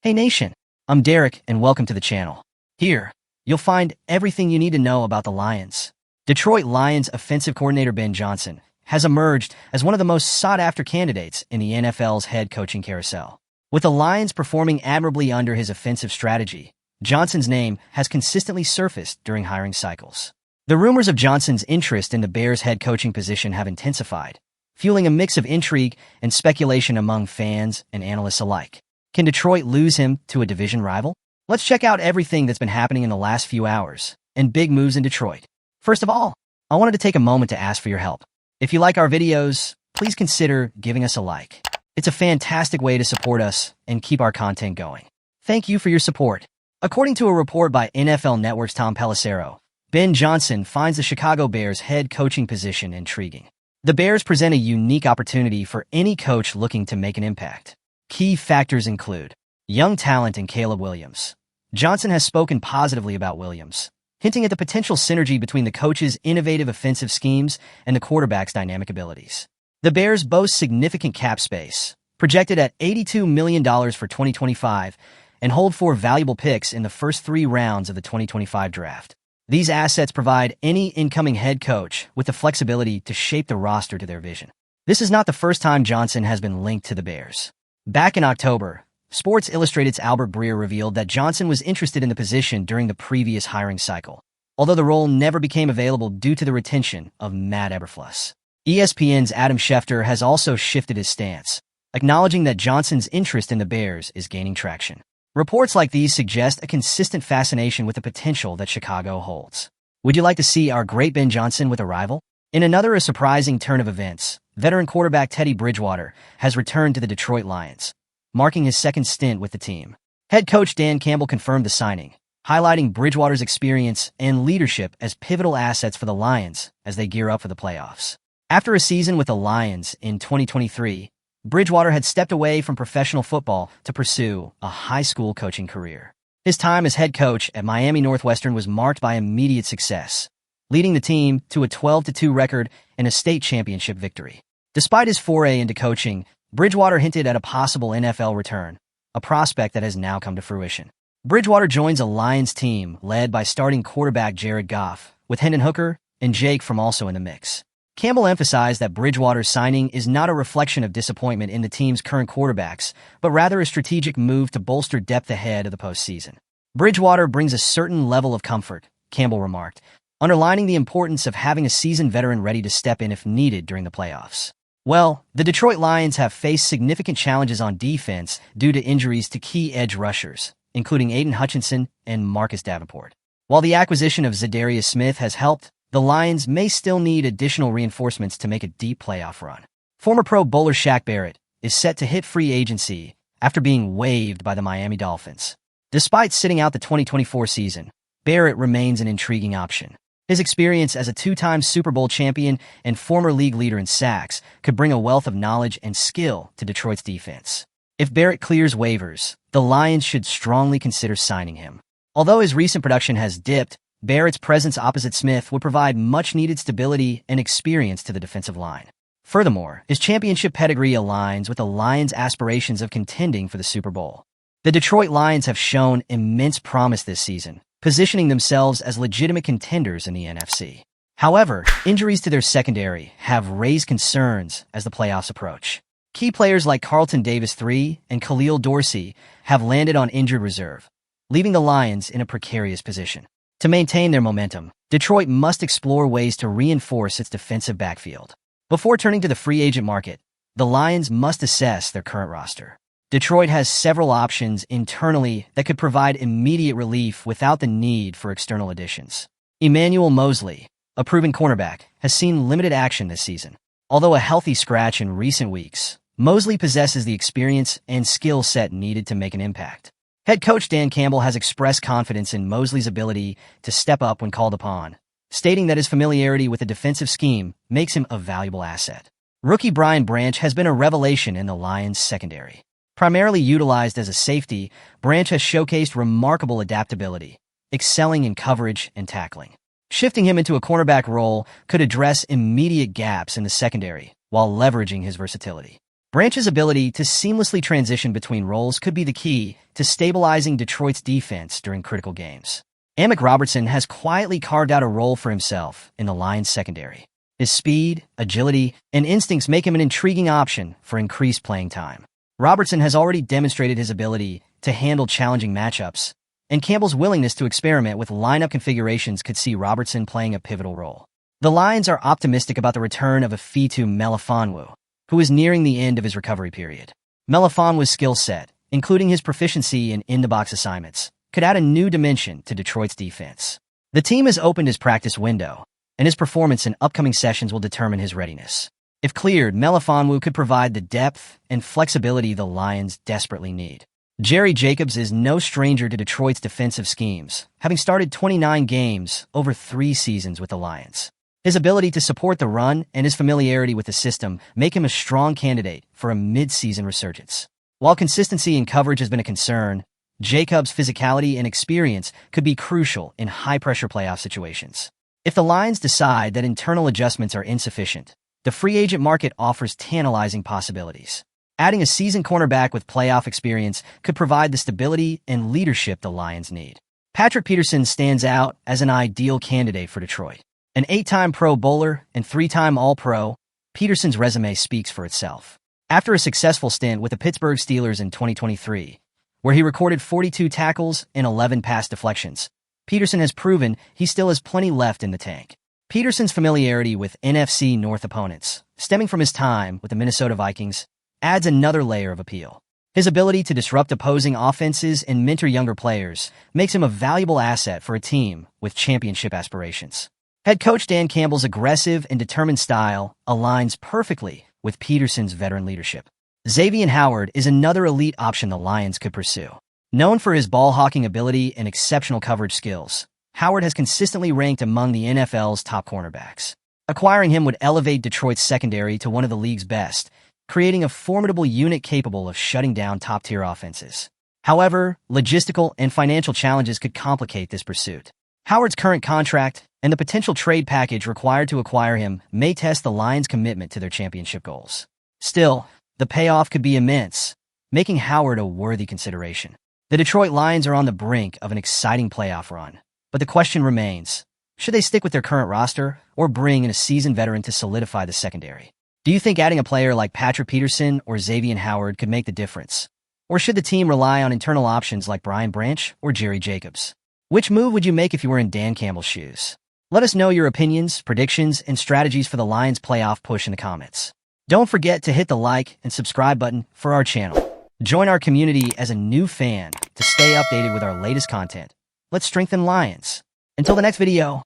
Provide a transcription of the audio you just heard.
Hey Nation, I'm Derek and welcome to the channel. Here, you'll find everything you need to know about the Lions. Detroit Lions offensive coordinator Ben Johnson has emerged as one of the most sought-after candidates in the NFL's head coaching carousel. With the Lions performing admirably under his offensive strategy, Johnson's name has consistently surfaced during hiring cycles. The rumors of Johnson's interest in the Bears' head coaching position have intensified, fueling a mix of intrigue and speculation among fans and analysts alike. Can Detroit lose him to a division rival? Let's check out everything that's been happening in the last few hours and big moves in Detroit. First of all, I wanted to take a moment to ask for your help. If you like our videos, please consider giving us a like. It's a fantastic way to support us and keep our content going. Thank you for your support. According to a report by NFL Network's Tom Pelissero, Ben Johnson finds the Chicago Bears head coaching position intriguing. The Bears present a unique opportunity for any coach looking to make an impact. Key factors include young talent in Caleb Williams. Johnson has spoken positively about Williams, hinting at the potential synergy between the coach's innovative offensive schemes and the quarterback's dynamic abilities. The Bears boast significant cap space, projected at $82 million for 2025, and hold 4 valuable picks in the first 3 rounds of the 2025 draft. These assets provide any incoming head coach with the flexibility to shape the roster to their vision. This is not the first time Johnson has been linked to the Bears. Back in October, Sports Illustrated's Albert Breer revealed that Johnson was interested in the position during the previous hiring cycle, although the role never became available due to the retention of Matt Eberflus. ESPN's Adam Schefter has also shifted his stance, acknowledging that Johnson's interest in the Bears is gaining traction. Reports like these suggest a consistent fascination with the potential that Chicago holds. Would you like to see our great Ben Johnson with a rival? In another surprising turn of events, veteran quarterback Teddy Bridgewater has returned to the Detroit Lions, marking his second stint with the team. Head coach Dan Campbell confirmed the signing, highlighting Bridgewater's experience and leadership as pivotal assets for the Lions as they gear up for the playoffs. After a season with the Lions in 2023, Bridgewater had stepped away from professional football to pursue a high school coaching career. His time as head coach at Miami Northwestern was marked by immediate success, leading the team to a 12-2 record and a state championship victory. Despite his foray into coaching, Bridgewater hinted at a possible NFL return, a prospect that has now come to fruition. Bridgewater joins a Lions team led by starting quarterback Jared Goff, with Hendon Hooker and Jake Fromm also in the mix. Campbell emphasized that Bridgewater's signing is not a reflection of disappointment in the team's current quarterbacks, but rather a strategic move to bolster depth ahead of the postseason. Bridgewater brings a certain level of comfort, Campbell remarked, underlining the importance of having a seasoned veteran ready to step in if needed during the playoffs. Well, the Detroit Lions have faced significant challenges on defense due to injuries to key edge rushers, including Aiden Hutchinson and Marcus Davenport. While the acquisition of Za'Darius Smith has helped, the Lions may still need additional reinforcements to make a deep playoff run. Former Pro Bowler Sha Barrett is set to hit free agency after being waived by the Miami Dolphins. Despite sitting out the 2024 season, Barrett remains an intriguing option. His experience as a 2-time Super Bowl champion and former league leader in sacks could bring a wealth of knowledge and skill to Detroit's defense. If Barrett clears waivers, the Lions should strongly consider signing him. Although his recent production has dipped, Barrett's presence opposite Smith would provide much-needed stability and experience to the defensive line. Furthermore, his championship pedigree aligns with the Lions' aspirations of contending for the Super Bowl. The Detroit Lions have shown immense promise this season, positioning themselves as legitimate contenders in the NFC. However, injuries to their secondary have raised concerns as the playoffs approach. Key players like Carlton Davis III and Khalil Dorsey have landed on injured reserve, leaving the Lions in a precarious position. To maintain their momentum, Detroit must explore ways to reinforce its defensive backfield. Before turning to the free agent market, the Lions must assess their current roster. Detroit has several options internally that could provide immediate relief without the need for external additions. Emmanuel Mosley, a proven cornerback, has seen limited action this season. Although a healthy scratch in recent weeks, Mosley possesses the experience and skill set needed to make an impact. Head coach Dan Campbell has expressed confidence in Mosley's ability to step up when called upon, stating that his familiarity with the defensive scheme makes him a valuable asset. Rookie Brian Branch has been a revelation in the Lions' secondary. Primarily utilized as a safety, Branch has showcased remarkable adaptability, excelling in coverage and tackling. Shifting him into a cornerback role could address immediate gaps in the secondary while leveraging his versatility. Branch's ability to seamlessly transition between roles could be the key to stabilizing Detroit's defense during critical games. Amick Robertson has quietly carved out a role for himself in the Lions' secondary. His speed, agility, and instincts make him an intriguing option for increased playing time. Robertson has already demonstrated his ability to handle challenging matchups, and Campbell's willingness to experiment with lineup configurations could see Robertson playing a pivotal role. The Lions are optimistic about the return of Ifeatu Melifonwu, who is nearing the end of his recovery period. Melifonwu's skill set, including his proficiency in the-box assignments, could add a new dimension to Detroit's defense. The team has opened his practice window, and his performance in upcoming sessions will determine his readiness. If cleared, Melifonwu could provide the depth and flexibility the Lions desperately need. Jerry Jacobs is no stranger to Detroit's defensive schemes, having started 29 games over 3 seasons with the Lions. His ability to support the run and his familiarity with the system make him a strong candidate for a mid-season resurgence. While consistency in coverage has been a concern, Jacobs' physicality and experience could be crucial in high-pressure playoff situations. If the Lions decide that internal adjustments are insufficient, the free agent market offers tantalizing possibilities. Adding a seasoned cornerback with playoff experience could provide the stability and leadership the Lions need. Patrick Peterson stands out as an ideal candidate for Detroit. An 8-time Pro Bowler and 3-time All-Pro, Peterson's resume speaks for itself. After a successful stint with the Pittsburgh Steelers in 2023, where he recorded 42 tackles and 11 pass deflections, Peterson has proven he still has plenty left in the tank. Peterson's familiarity with NFC North opponents, stemming from his time with the Minnesota Vikings, adds another layer of appeal. His ability to disrupt opposing offenses and mentor younger players makes him a valuable asset for a team with championship aspirations. Head coach Dan Campbell's aggressive and determined style aligns perfectly with Peterson's veteran leadership. Xaven Howard is another elite option the Lions could pursue. Known for his ball-hawking ability and exceptional coverage skills, Howard has consistently ranked among the NFL's top cornerbacks. Acquiring him would elevate Detroit's secondary to one of the league's best, creating a formidable unit capable of shutting down top-tier offenses. However, logistical and financial challenges could complicate this pursuit. Howard's current contract and the potential trade package required to acquire him may test the Lions' commitment to their championship goals. Still, the payoff could be immense, making Howard a worthy consideration. The Detroit Lions are on the brink of an exciting playoff run, but the question remains, should they stick with their current roster or bring in a seasoned veteran to solidify the secondary? Do you think adding a player like Patrick Peterson or Xaven Howard could make the difference? Or should the team rely on internal options like Brian Branch or Jerry Jacobs? Which move would you make if you were in Dan Campbell's shoes? Let us know your opinions, predictions, and strategies for the Lions' playoff push in the comments. Don't forget to hit the like and subscribe button for our channel. Join our community as a new fan to stay updated with our latest content. Let's strengthen Lions. Until the next video.